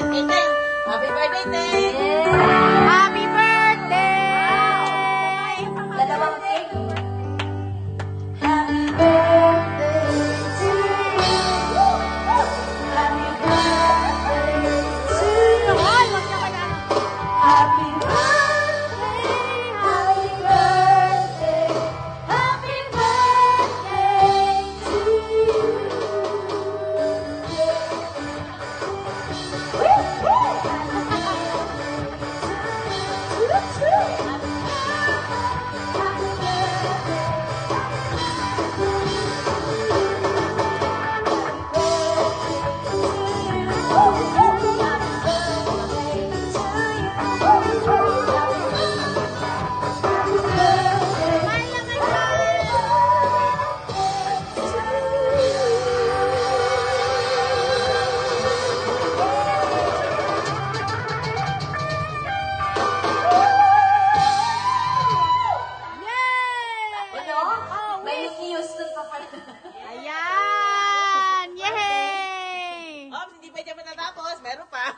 Happy birthday, Tay! Happy birthday! Dalawang cake. Happy birthday to you. Happy birthday to you. Ay, wag niya kaya. Happy birthday, happy birthday, happy birthday to you. May Whitney Houston pa pala. Ayan! Yay! Ops, hindi pa dyan matatapos. Meron pa.